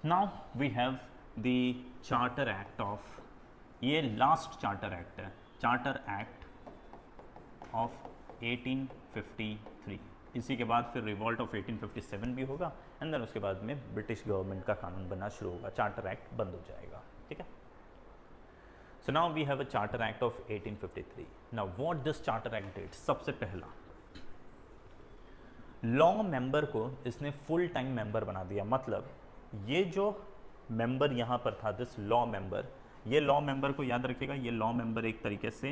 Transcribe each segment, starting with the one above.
Now we have the charter act of, ये last charter act है, charter act of 1853। इसी के बाद फिर रिवॉल्ट ऑफ 1857 भी होगा एंड देन उसके बाद में ब्रिटिश गवर्नमेंट का कानून बनना शुरू होगा, चार्टर एक्ट बंद हो जाएगा। ठीक है, so now we have a charter act of 1853। Now what this charter act did, सबसे पहला लॉ मेंबर को इसने फुल टाइम मेंबर बना दिया। मतलब ये जो मेंबर यहाँ पर था, दिस लॉ मेंबर, ये लॉ मेंबर को याद रखिएगा, ये लॉ मेंबर एक तरीके से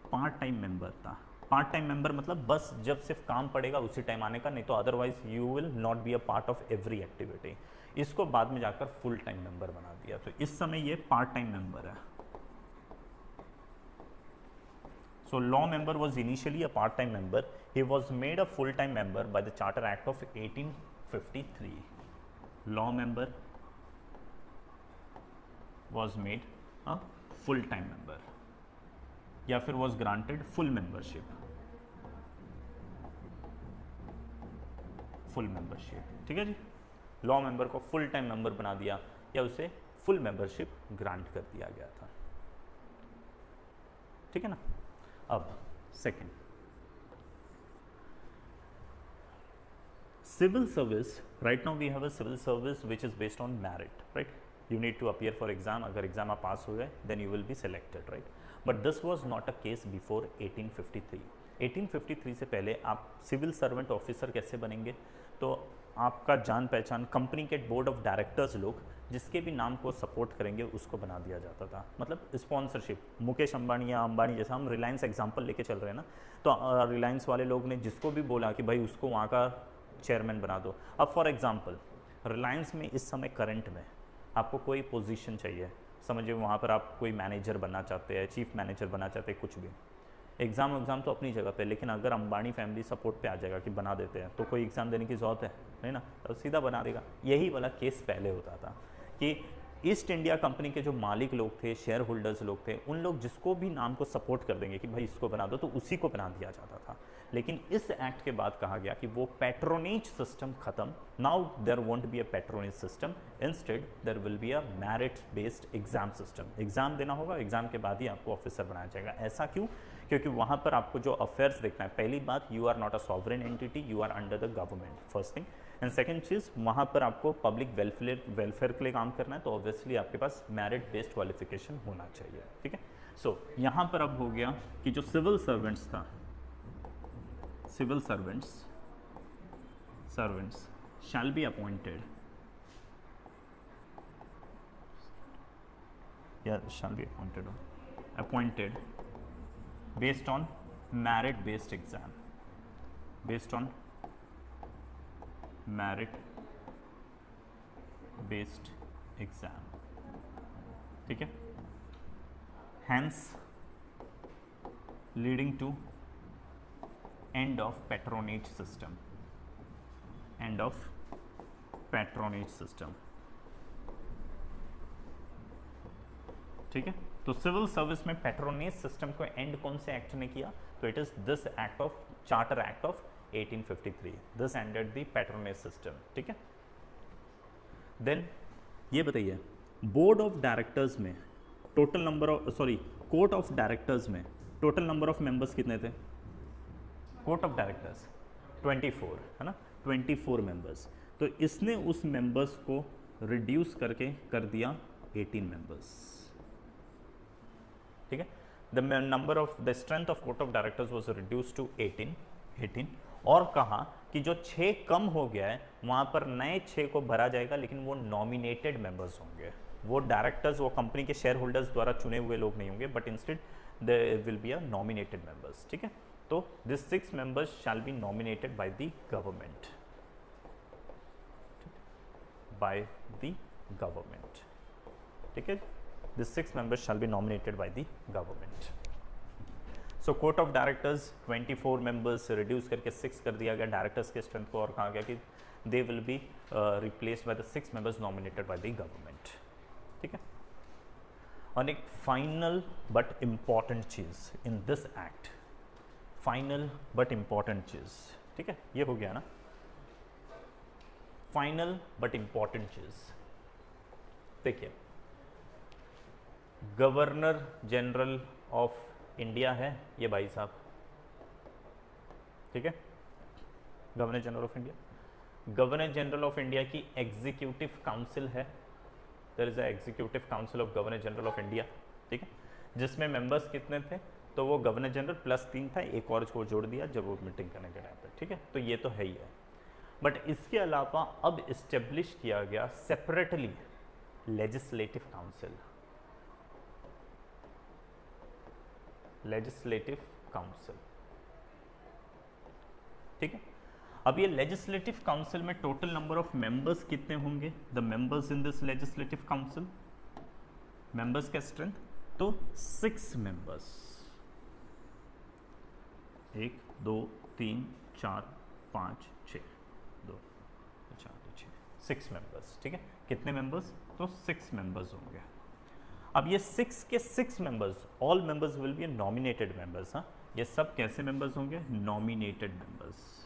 पार्ट टाइम मेंबर था। पार्ट टाइम मेंबर मतलब बस जब सिर्फ काम पड़ेगा उसी टाइम आने का, नहीं तो otherwise you will not be a part of every activity. इसको बाद में जाकर फुल टाइम मेंबर बना दिया, तो इस समय ये पार्ट टाइम मेंबर है। So law member was initially a part-time member. He was made a full-time member by the Charter Act of 1853. Law member was made a full-time member या फिर was granted full membership. Full membership, ठीक है जी। Law member को full time member बना दिया या उसे full membership grant कर दिया गया था। ठीक है ना। अब second, civil service. Right now we have a civil service which is based on merit, right? You need to appear for exam. अगर एग्जाम आप पास हो गए then you will be selected, right? But this was not a case before 1853. 1853 से पहले आप civil servant officer कैसे बनेंगे, तो आपका जान पहचान कंपनी के बोर्ड ऑफ डायरेक्टर्स लोग जिसके भी नाम को सपोर्ट करेंगे उसको बना दिया जाता था। मतलब स्पॉन्सरशिप, मुकेश अंबानी या अंबानी, जैसा हम रिलायंस एग्जांपल लेके चल रहे हैं ना, तो रिलायंस वाले लोग ने जिसको भी बोला कि भाई उसको वहाँ का चेयरमैन बना दो। अब फॉर एग्जांपल रिलायंस में इस समय करंट में आपको कोई पोजीशन चाहिए, समझिए वहाँ पर आप कोई मैनेजर बनना चाहते हैं, चीफ मैनेजर बनना चाहते हैं, कुछ भी, एग्ज़ाम तो अपनी जगह पे, लेकिन अगर अंबानी फैमिली सपोर्ट पे आ जाएगा कि बना देते हैं, तो कोई एग्ज़ाम देने की ज़रूरत है नहीं ना, तो सीधा बना देगा। यही वाला केस पहले होता था कि ईस्ट इंडिया कंपनी के जो मालिक लोग थे, शेयर होल्डर्स लोग थे, उन लोग जिसको भी नाम को सपोर्ट कर देंगे कि भाई इसको बना दो, तो उसी को बना दिया जाता था। लेकिन इस एक्ट के बाद कहा गया कि वो पैट्रोनेज सिस्टम खत्म, now there won't be a patronage system, instead there will be a merit based exam system. Exam देना होगा, एग्जाम के बाद ही आपको ऑफिसर बनाया जाएगा। ऐसा क्यों? क्योंकि वहाँ पर आपको जो अफेयर्स देखना है, पहली बात, you are not a sovereign entity, you are under the government, first thing. And second चीज़, वहाँ पर आपको पब्लिक वेलफेयर के लिए काम करना है, तो ऑब्वियसली आपके पास मेरिट बेस्ड क्वालिफिकेशन होना चाहिए। ठीक है, सो यहाँ पर अब हो गया कि जो सिविल सर्वेंट्स था, civil servants shall be appointed, shall be appointed based on merit based exam, based on merit based exam। ठीक है, hence leading to end of patronage system, end of patronage system। ठीक है, तो civil service में patronage system को and कौन से act ने किया, तो it is this act of charter act of 1853, this ended the patronage system. ठीक है, देन ये बताइए, बोर्ड ऑफ डायरेक्टर्स में total number of, sorry, court of directors में टोटल नंबर ऑफ मेंबर्स कितने थे? कोर्ट ऑफ डायरेक्टर्स 24 है ना, 24 मेंबर्स। तो इसने उस मेंबर्स को रिड्यूस करके कर दिया 18 मेंबर्स। ठीक है, the number of the strength of court of directors was reduce to 18। और कहा कि जो 6 कम हो गया है वहां पर नए 6 को भरा जाएगा, लेकिन वो नॉमिनेटेड मेंबर्स होंगे, वो डायरेक्टर्स, वो कंपनी के शेयर होल्डर्स द्वारा चुने हुए लोग नहीं होंगे, but instead there will be a nominated members. ठीक है, तो this 6 members shall be nominated by the government, by the government। ठीक है, this 6 members shall be nominated by the government। So court of directors 24 members से reduce करके 6 कर दिया गया डायरेक्टर्स के स्ट्रेंथ को, और कहा गया कि they will be replaced by the 6 members nominated by the government. ठीक है, और एक फाइनल बट इंपॉर्टेंट चीज in this act, final but important चीज, ठीक है, ये हो गया ना, फाइनल बट इंपॉर्टेंट चीज, देखिए गवर्नर जनरल ऑफ इंडिया है ये भाई साहब, ठीक है, governor general of India. Governor general of India की एग्जीक्यूटिव काउंसिल है, there is a executive council of governor general of India, ठीक है, जिसमें मेंबर्स कितने थे, तो वो गवर्नर जनरल प्लस 3 था, एक और को जोड़ दिया जब वो मीटिंग करने के टाइम पे, ठीक है, तो ये तो है ही है। बट इसके अलावा अब इस्टेब्लिश किया गया separately legislative council, legislative council, ठीक है। अब ये लेजिस्लेटिव काउंसिल में टोटल नंबर ऑफ मेंबर्स कितने होंगे, the members in this legislative council, members का स्ट्रेंथ, तो 6 मेंबर्स, 1 2 3 4 5 6 2 4 6 मेंबर्स, ठीक है। कितने मेंबर्स, तो 6 मेंबर्स होंगे। अब ये 6 के 6 members, all members will be nominated members. हाँ, ये सब कैसे मेंबर्स होंगे, नॉमिनेटेड मेंबर्स।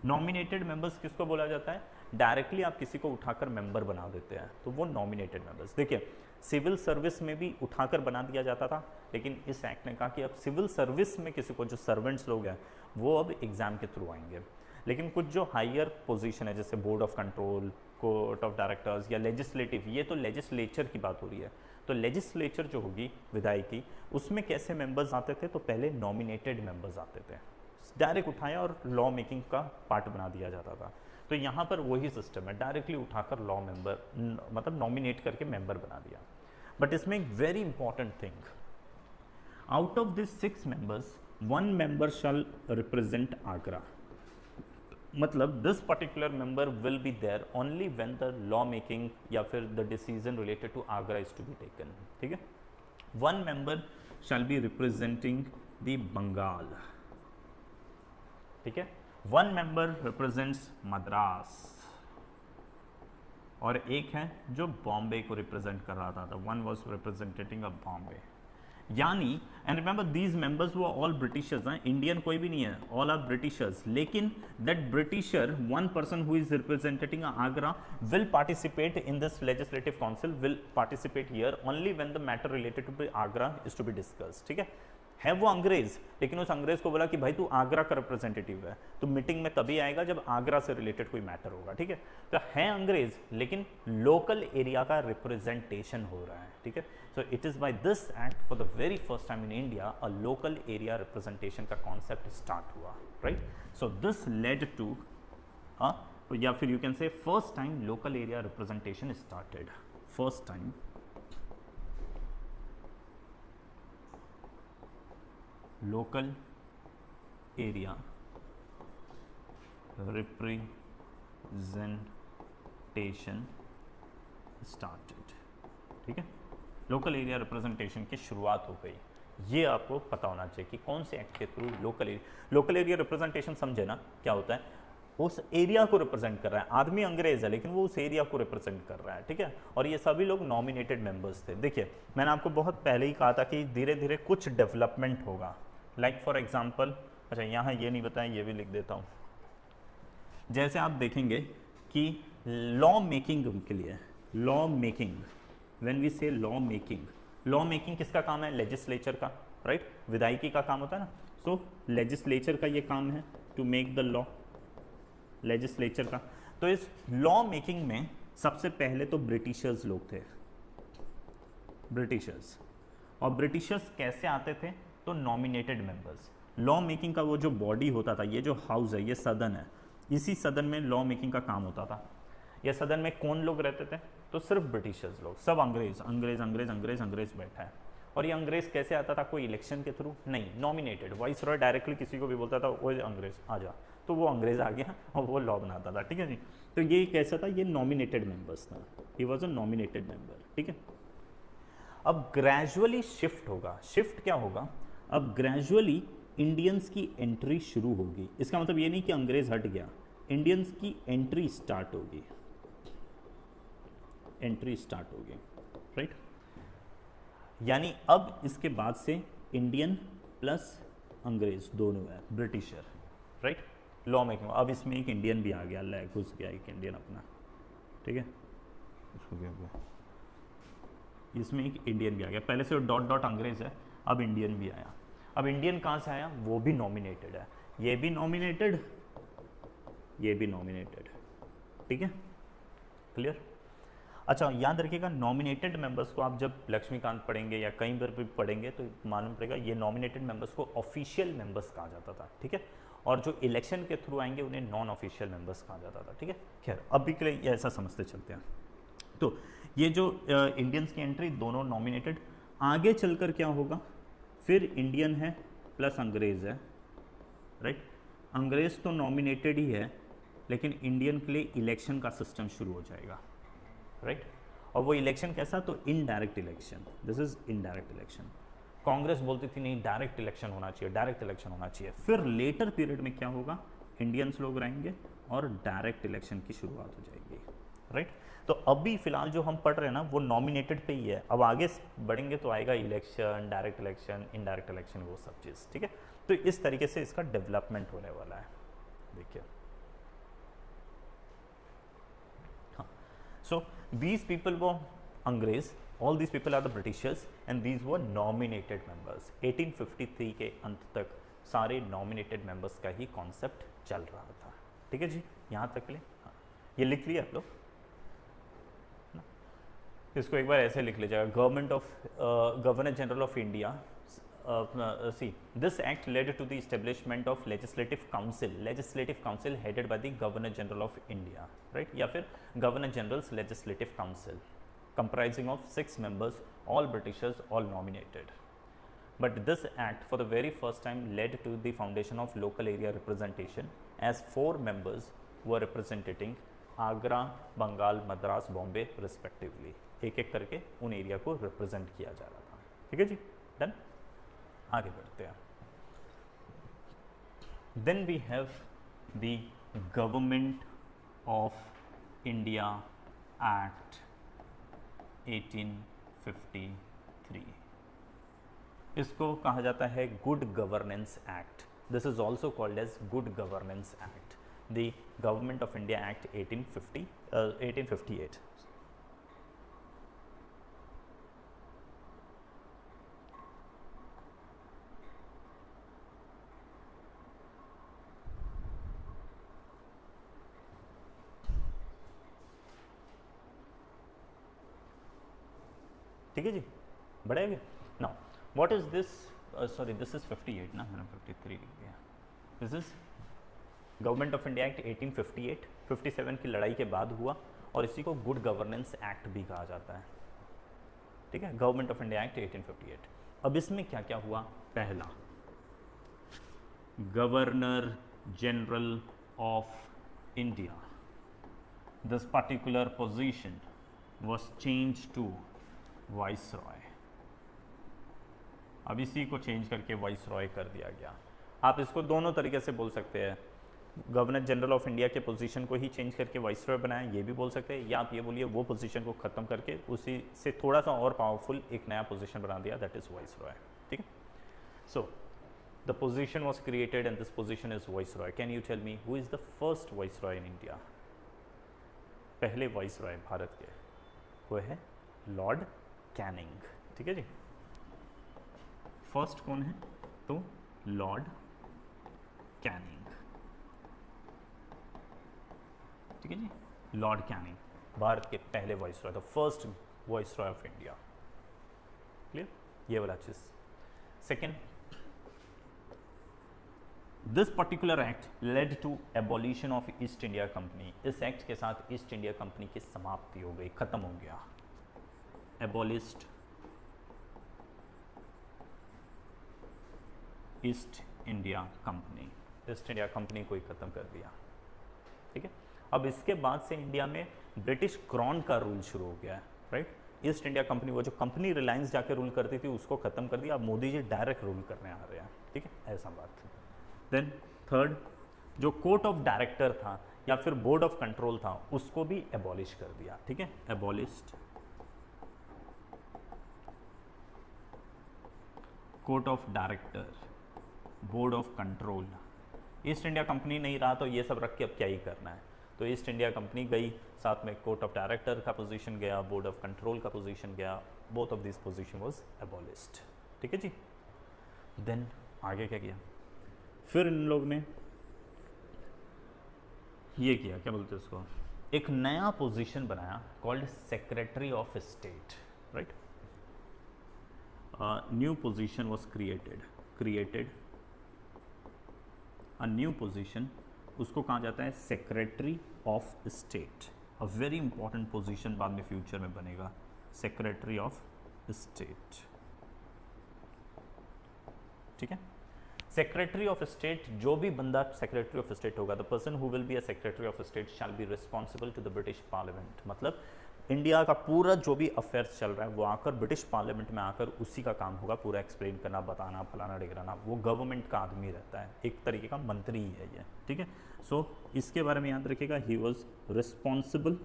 नॉमिनेटेड मेंबर्स किसको बोला जाता है, डायरेक्टली आप किसी को उठाकर मेंबर बना देते हैं तो वो नॉमिनेटेड मेंबर्स। देखिए सिविल सर्विस में भी उठाकर बना दिया जाता था, लेकिन इस एक्ट ने कहा कि अब सिविल सर्विस में किसी को, जो सर्वेंट्स लोग हैं वो अब एग्जाम के थ्रू आएंगे, लेकिन कुछ जो हायर पोजीशन है जैसे board of control, court of directors या लेजिस्लेटिव, ये तो लेजिस्लेचर की बात हो रही है, तो लेजिस्लेचर जो होगी विधायिकी, उसमें कैसे मेंबर्स आते थे, तो पहले नॉमिनेटेड मेंबर्स आते थे, डायरेक्ट उठाया और लॉ मेकिंग का पार्ट बना दिया जाता था। तो यहाँ पर वही सिस्टम है, डायरेक्टली उठाकर लॉ मेंबर, मतलब नॉमिनेट करके मेंबर बना दिया। बट इसमें एक very important thing, out of this 6 members 1 member shall represent Agra, मतलब this particular member will be there only when the law making या फिर the decision related to Agra is to be taken, ठीक है। 1 member shall be representing the Bengal, ठीक है, 1 member represents Madras, और एक है जो बॉम्बे को रिप्रेजेंट कर रहा था, 1 वाज रिप्रेजेंटिंग ऑफ बॉम्बे। यानी एंड रिमेंबर दीज मेंबर्स वो ऑल ब्रिटिशर्स हैं, इंडियन कोई भी नहीं है, ऑल आर ब्रिटिशर्स, लेकिन that Britisher 1 person who is representing Agra will participate in this legislative council, will participate here only when the matter related to Agra is to be discussed, ठीक है वो अंग्रेज, लेकिन उस अंग्रेज को बोला कि भाई तू आगरा का रिप्रेजेंटेटिव है, तो मीटिंग में तभी आएगा जब आगरा से रिलेटेड कोई मैटर होगा, ठीक है। तो है अंग्रेज, लेकिन लोकल एरिया का रिप्रेजेंटेशन हो रहा है, ठीक है। So it is by this act for the very first time in India a local area representation का कॉन्सेप्ट स्टार्ट हुआ, right. So this led to या फिर you can say first time local area representation started, first time local area representation started, ठीक है। Local area representation की शुरुआत हो गई, ये आपको पता होना चाहिए कि कौन से एक्ट के थ्रू लोकल एरिया रिप्रेजेंटेशन, समझे ना क्या होता है, उस एरिया को रिप्रेजेंट कर रहा है, आदमी अंग्रेज है लेकिन वो उस एरिया को रिप्रेजेंट कर रहा है, ठीक है। और ये सभी लोग नॉमिनेटेड मेंबर्स थे। देखिए मैंने आपको बहुत पहले ही कहा था कि धीरे धीरे कुछ डेवलपमेंट होगा, लाइक फॉर एग्जाम्पल, अच्छा यहाँ ये नहीं बताया, ये भी लिख देता हूँ। जैसे आप देखेंगे कि लॉ मेकिंग के लिए, लॉ मेकिंग, व्हेन वी से लॉ मेकिंग किसका काम है, लेजिस्लेचर का, राइट, विधायिकी का काम होता है ना। सो लेजिस्लेचर का ये काम है to make the law, legislature का। तो इस लॉ मेकिंग में सबसे पहले तो ब्रिटिशर्स लोग थे, ब्रिटिशर्स, और ब्रिटिशर्स कैसे आते थे, तो नॉमिनेटेड मेंबर्स। लॉ मेकिंग का वो जो बॉडी होता था, ये जो हाउस है, ये सदन है, इसी सदन में लॉ मेकिंग का काम होता था। ये सदन में कौन लोग रहते थे, तो सिर्फ ब्रिटिशर्स लोग, सब अंग्रेज अंग्रेज अंग्रेज अंग्रेज अंग्रेज बैठा है। और ये अंग्रेज कैसे आता था, कोई इलेक्शन के थ्रू नहीं, नॉमिनेटेड, वाइस रॉय डायरेक्टली किसी को भी बोलता था वो अंग्रेज आ जा, तो वो अंग्रेज आ गया और वो लॉ बनाता था, ठीक है जी। तो ये कैसा था, ये नॉमिनेटेड मेंबर्स था, he was a nominated member, ठीक है। अब ग्रेजुअली शिफ्ट होगा, शिफ्ट क्या होगा, अब ग्रेजुअली इंडियंस की एंट्री शुरू होगी। इसका मतलब ये नहीं कि अंग्रेज हट गया, इंडियंस की एंट्री स्टार्ट होगी, एंट्री स्टार्ट होगी, राइट। यानी अब इसके बाद से इंडियन प्लस अंग्रेज दोनों है, ब्रिटिशर, राइट, लॉ मेकिंग। अब इसमें एक इंडियन भी आ गया, घुस गया एक इंडियन अपना, ठीक है। इसको क्या हो गया, इसमें एक इंडियन भी आ गया, पहले से डॉट डॉट अंग्रेज है, अब इंडियन भी आया। अब इंडियन कहाँ से आया, वो भी नॉमिनेटेड है, ये भी नॉमिनेटेड, ये भी नॉमिनेटेड, ठीक है, क्लियर। अच्छा याद रखिएगा, नॉमिनेटेड मेंबर्स को आप जब लक्ष्मीकांत पढ़ेंगे या कहीं पर भी पढ़ेंगे तो मालूम पड़ेगा ये नॉमिनेटेड मेंबर्स को ऑफिशियल मेंबर्स कहा जाता था, ठीक है, और जो इलेक्शन के थ्रू आएंगे उन्हें नॉन ऑफिशियल मेंबर्स कहा जाता था, ठीक है। खैर अभी के लिए ऐसा समझते चलते हैं। तो ये जो इंडियंस की एंट्री दोनों नॉमिनेटेड, आगे चलकर क्या होगा, फिर इंडियन है प्लस अंग्रेज है, राइट। अंग्रेज तो नॉमिनेटेड ही है, लेकिन इंडियन के लिए इलेक्शन का सिस्टम शुरू हो जाएगा, राइट। और वो इलेक्शन कैसा, तो indirect election, this is indirect election. Congress बोलती थी नहीं डायरेक्ट इलेक्शन होना चाहिए, डायरेक्ट इलेक्शन होना चाहिए। फिर लेटर पीरियड में क्या होगा, इंडियंस लोग रहेंगे और डायरेक्ट इलेक्शन की शुरुआत हो जाएगी, राइट। तो अभी फिलहाल जो हम पढ़ रहे हैं ना वो नॉमिनेटेड पे ही है, अब आगे बढ़ेंगे तो आएगा election, direct election, indirect election, वो सब चीज़, ठीक है। तो इस तरीके से इसका डेवलपमेंट होने वाला है, देखिए। हाँ, सो these people were अंग्रेज, all these people are the Britishers and these were nominated members। 1853 के अंत तक सारे nominated members का ही कॉन्सेप्ट चल रहा था, ठीक है जी, यहाँ तक के लिए। हाँ, ये लिख लिया आप लोग, इसको एक बार ऐसे लिख लीजिएगा, governor general of India, see this act led to the establishment of legislative council headed by the governor general of India, right, या फिर governor general's legislative council comprising of 6 members, all Britishers, all nominated। But this act for the very first time led to the foundation of local area representation as 4 members were representing Agra, Bengal, Madras, Bombay respectively, एक एक करके उन area को represent किया जा रहा था, ठीक है जी, डन। आगे बढ़ते हैं। Then we have the government of India act 1853, इसको कहा जाता है good governance act, this is also called as good governance act, the government of India act 1858। ठीक है जी, बढ़ेगा। Now what is this, sorry this is 58 ना, मैंने 53 लिख दिया। दिस इज गवर्नमेंट ऑफ इंडिया एक्ट 1858, 57 की लड़ाई के बाद हुआ और इसी को गुड गवर्नेंस एक्ट भी कहा जाता है, ठीक है, गवर्नमेंट ऑफ इंडिया एक्ट 1858। अब इसमें क्या क्या हुआ, पहला governor general of India, this particular position was changed to viceroy, अब इसी को चेंज करके वाइसरॉय कर दिया गया। आप इसको दोनों तरीके से बोल सकते हैं, गवर्नर जनरल ऑफ इंडिया के पोजीशन को ही चेंज करके वाइसरॉय बनाया, ये भी बोल सकते हैं, या आप ये बोलिए वो पोजीशन को ख़त्म करके उसी से थोड़ा सा और पावरफुल एक नया पोजीशन बना दिया, दैट इज़ वाइसरॉय, ठीक है। So the position was created and this position is viceroy. Can you tell me who is the first viceroy in India, पहले वाइसरॉय भारत के, वो है लॉर्ड कैनिंग, ठीक है जी। फर्स्ट कौन है, तो लॉर्ड कैनिंग, ठीक है जी, लॉर्ड कैनिंग भारत के पहले viceroy, the first viceroy of India, clear, ये वाला चीज। Second, this particular act led to abolition of East India company, इस एक्ट के साथ ईस्ट इंडिया कंपनी की समाप्ति हो गई, खत्म हो गया, abolished east India company, east India company को ही खत्म कर दिया, ठीक है। अब इसके बाद से इंडिया में ब्रिटिश क्राउन का रूल शुरू हो गया है, राइट। ईस्ट इंडिया कंपनी, वो जो कंपनी रिलायंस जाके रूल करती थी उसको खत्म कर दिया, अब मोदी जी डायरेक्ट रूल करने आ रहे हैं, ठीक है, ऐसा बात। देन थर्ड, जो कोर्ट ऑफ डायरेक्टर था या फिर बोर्ड ऑफ कंट्रोल था उसको भी एबॉलिश कर दिया, ठीक है, abolished court of director, board of control. East India company नहीं रहा तो ये सब रख के अब क्या ही करना है, तो ईस्ट इंडिया कंपनी गई, साथ में कोर्ट ऑफ डायरेक्टर का पोजीशन गया, बोर्ड ऑफ कंट्रोल का पोजीशन गया, both of this position was abolished. ठीक है जी। देन आगे क्या किया, फिर इन लोग ने ये किया, क्या बोलते हैं उसको, एक नया पोजीशन बनाया called secretary of state, right. New position was created a new position, उसको कहा जाता है secretary of state. A very important position बाद में फ्यूचर में बनेगा, सेक्रेटरी ऑफ स्टेट। ठीक है, सेक्रेटरी ऑफ स्टेट, जो भी बंदा सेक्रेटरी ऑफ स्टेट होगा, the person who will be a secretary of state shall be responsible to the British parliament. मतलब इंडिया का पूरा जो भी अफेयर्स चल रहा है वो आकर ब्रिटिश पार्लियामेंट में आकर उसी का काम होगा पूरा एक्सप्लेन करना, बताना, फलाना ढिगराना। वो गवर्नमेंट का आदमी रहता है, एक तरीके का मंत्री ही है ये। ठीक है, सो इसके बारे में याद रखिएगा, he was responsible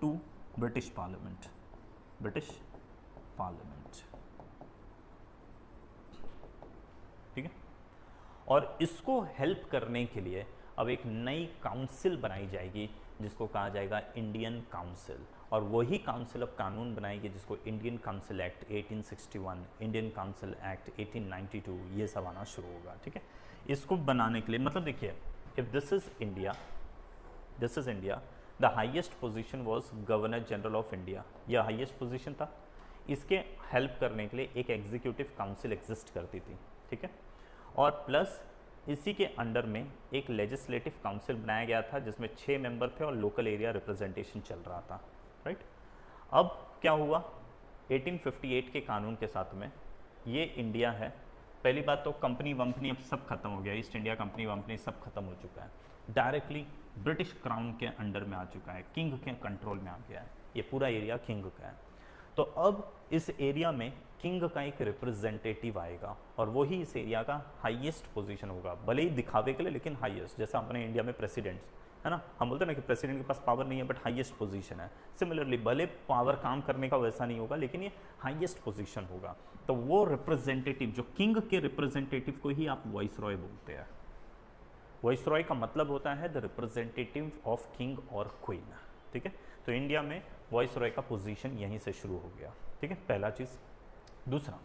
to British parliament, ठीक है। और इसको हेल्प करने के लिए अब एक नई काउंसिल बनाई जाएगी जिसको कहा जाएगा इंडियन काउंसिल, और वही काउंसिल अब कानून बनाएगी जिसको Indian council act 1861, Indian council act 1892, ये सब आना शुरू होगा। ठीक है, इसको बनाने के लिए मतलब देखिए, if this is India, the highest position was governor general of India, यह हाईएस्ट पोजीशन था। इसके हेल्प करने के लिए एक एग्जीक्यूटिव काउंसिल एग्जिस्ट करती थी। ठीक है, और प्लस इसी के अंडर में एक लेजिस्लेटिव काउंसिल बनाया गया था जिसमें 6 मेंबर थे और लोकल एरिया रिप्रेजेंटेशन चल रहा था, राइट। अब क्या हुआ, 1858 के कानून के साथ में ये इंडिया है। पहली बात तो कंपनी वंपनी अब सब खत्म हो गया, ईस्ट इंडिया कंपनी वंपनी सब खत्म हो चुका है, डायरेक्टली ब्रिटिश क्राउन के अंडर में आ चुका है, किंग के कंट्रोल में आ गया है, ये पूरा एरिया किंग का है। तो अब इस एरिया में किंग का एक रिप्रेजेंटेटिव आएगा और वही इस एरिया का हाईएस्ट पोजीशन होगा, भले ही दिखावे के लिए लेकिन हाईएस्ट। जैसा अपने इंडिया में प्रेसिडेंट्स है ना, हम बोलते हैं ना कि प्रेसिडेंट के पास पावर नहीं है बट हाईएस्ट पोजीशन है। सिमिलरली भले पावर काम करने का वैसा नहीं होगा लेकिन ये हाईएस्ट पोजीशन होगा। तो वो रिप्रेजेंटेटिव, जो किंग के रिप्रेजेंटेटिव को ही आप वाइसरॉय बोलते हैं। वाइसरॉय का मतलब होता है द रिप्रेजेंटेटिव ऑफ किंग और क्वीन। ठीक है, तो इंडिया में वाइसरॉय का पोजीशन यहीं से शुरू हो गया। ठीक है, पहला चीज़। दूसरा,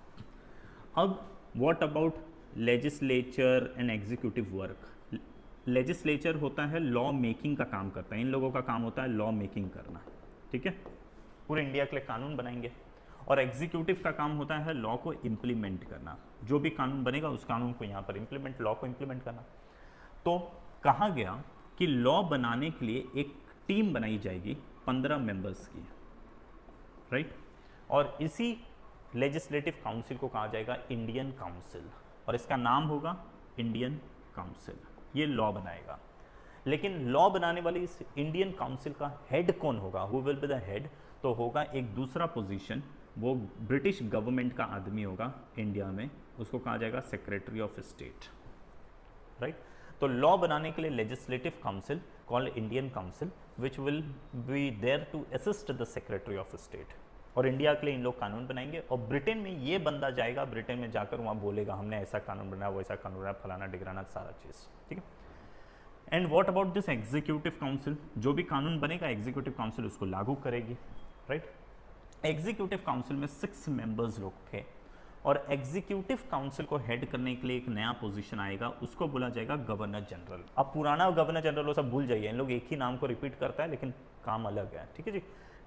अब what about legislature and executive work. Legislature होता है लॉ मेकिंग का काम करता है, इन लोगों का काम होता है लॉ मेकिंग करना। ठीक है, पूरे इंडिया के लिए कानून बनाएंगे। और एग्जीक्यूटिव का काम होता है लॉ को इम्प्लीमेंट करना, जो भी कानून बनेगा उस कानून को यहाँ पर इम्प्लीमेंट, लॉ को इम्प्लीमेंट करना। तो कहा गया कि लॉ बनाने के लिए एक टीम बनाई जाएगी 15 मेंबर्स की, राइट। और इसी लेजिस्लेटिव काउंसिल को कहा जाएगा इंडियन काउंसिल और इसका नाम होगा इंडियन काउंसिल। ये लॉ बनाएगा, लेकिन लॉ बनाने वाली इस इंडियन काउंसिल का हेड कौन होगा, who will be the head, तो होगा एक दूसरा पोजीशन, वो ब्रिटिश गवर्नमेंट का आदमी होगा इंडिया में, उसको कहा जाएगा सेक्रेटरी ऑफ स्टेट, राइट। तो लॉ बनाने के लिए legislative council called Indian council which will be there to assist the secretary of state. और इंडिया के लिए इन लोग कानून बनाएंगे और ब्रिटेन में ये बंदा जाएगा, ब्रिटेन में जाकर वहाँ बोलेगा हमने ऐसा कानून बनाया, वैसा कानून बनाया, फलाना डिगराना सारा चीज़। ठीक है, and what about this executive council, जो भी कानून बनेगा एग्जीक्यूटिव काउंसिल उसको लागू करेगी, राइट। एग्जीक्यूटिव काउंसिल में 6 मेंबर्स लोग थे और एग्जीक्यूटिव काउंसिल को हेड करने के लिए एक नया पोजीशन आएगा, उसको बोला जाएगा गवर्नर जनरल। अब पुराना गवर्नर जनरल वो सब भूल जाइए, इन लोग एक ही नाम को रिपीट करता है लेकिन काम अलग है। ठीक है जी,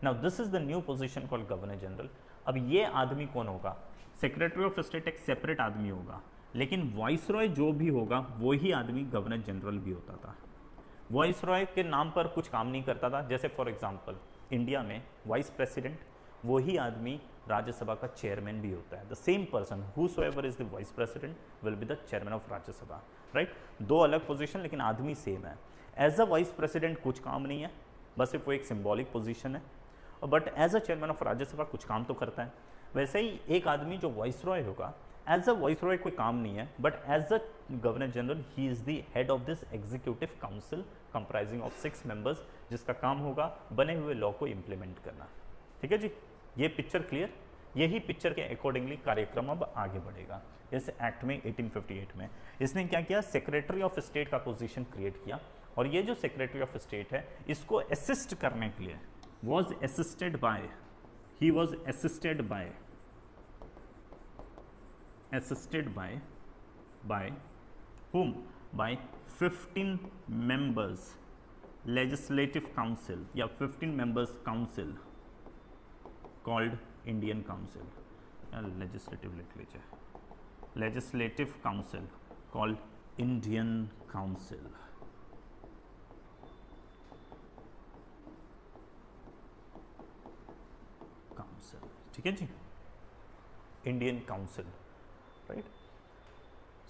now this is the new position called governor general. अब ये आदमी कौन होगा, सेक्रेटरी ऑफ स्टेट एक सेपरेट आदमी होगा, लेकिन वाइसरॉय जो भी होगा वही आदमी गवर्नर जनरल भी होता था। वाइसरॉय के नाम पर कुछ काम नहीं करता था, जैसे फॉर एग्जांपल इंडिया में वाइस प्रेसिडेंट वही आदमी राज्यसभा का चेयरमैन भी होता है। The same person whosoever is the vice president will be the chairman of Rajya Sabha, right. दो अलग पोजीशन लेकिन आदमी सेम है। एज अ वाइस प्रेसिडेंट कुछ काम नहीं है, बस सिर्फ वो एक सिंबॉलिक पोजीशन है, but as a chairman of Rajya Sabha कुछ काम तो करता है। वैसे ही एक आदमी जो वाइसरॉय होगा, एज अ वाइसरॉय कोई काम नहीं है, but as a governor general he is the head of this executive council comprising of 6 members, जिसका काम होगा बने हुए लॉ को इम्प्लीमेंट करना। ठीक है जी, ये पिक्चर क्लियर। यही पिक्चर के अकॉर्डिंगली कार्यक्रम अब आगे बढ़ेगा। इस एक्ट में 1858 में इसने क्या किया, सेक्रेटरी ऑफ स्टेट का पोजीशन क्रिएट किया, और ये जो सेक्रेटरी ऑफ स्टेट है इसको असिस्ट करने के लिए was assisted by whom, by 15 members legislative council या 15 members council called Indian Council, legislative लिख लीजिए, legislative council called Indian Council। ठीक है जी, Indian council, right.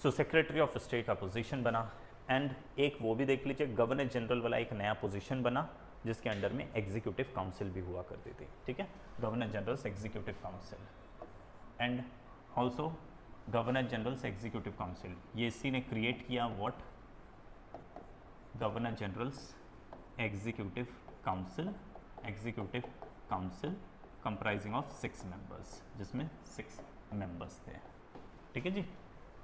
So secretary of state का पोजीशन बना, एंड एक वो भी देख लीजिए गवर्नर जनरल वाला एक नया पोजीशन बना जिसके अंडर में एग्जीक्यूटिव काउंसिल भी हुआ करती थी, ठीक है, governor generals executive council, and also governor generals executive council, ये इसी ने क्रिएट किया, what, governor generals executive council comprising of 6 members, जिसमें 6 मेंबर्स थे, ठीक है जी,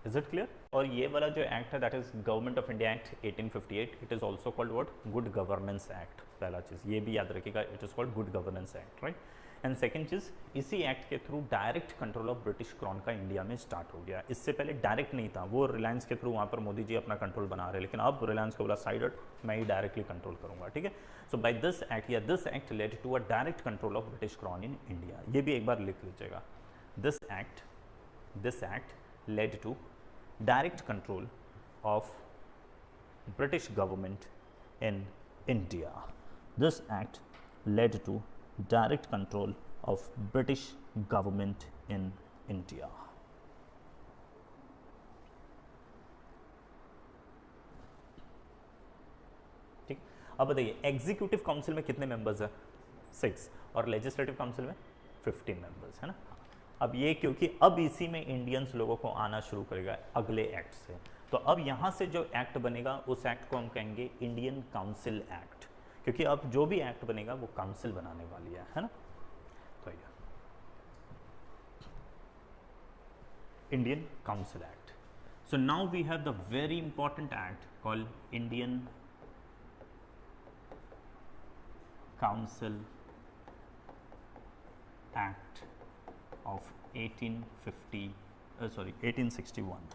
इज इट क्लियर। और ये वाला जो एक्ट है that is government of India act 1858, it is also called what, good governance act, पहला चीज़ ये भी याद रखिएगा, it is called good governance act, right. And second चीज़, इसी एक्ट के through direct control of British crown का इंडिया में स्टार्ट हो गया। इससे पहले डायरेक्ट नहीं था, वो रिलायंस के थ्रू वहाँ पर मोदी जी अपना कंट्रोल बना रहे हैं, लेकिन अब रिलायंस को बोला साइड, मैं ही डायरेक्टली कंट्रोल करूँगा, ठीक है। सो बाय दिस एक्ट या this act led to a direct control of British crown in India, ये भी एक बार लिख लीजिएगा, this act led to direct control of British government in India. This act led to direct control of British government in India. ठीक, अब बताइए executive council में कितने मेंबर्स है, 6, और लेजिस्लेटिव काउंसिल में 15 मेंबर्स है ना। अब ये क्योंकि अब इसी में इंडियंस लोगों को आना शुरू करेगा अगले एक्ट से, तो अब यहाँ से जो एक्ट बनेगा उस एक्ट को हम कहेंगे इंडियन काउंसिल एक्ट, क्योंकि अब जो भी एक्ट बनेगा वो काउंसिल बनाने वाली है ना। तो ये Indian council act. So now we have the very important act called Indian council act of 1861,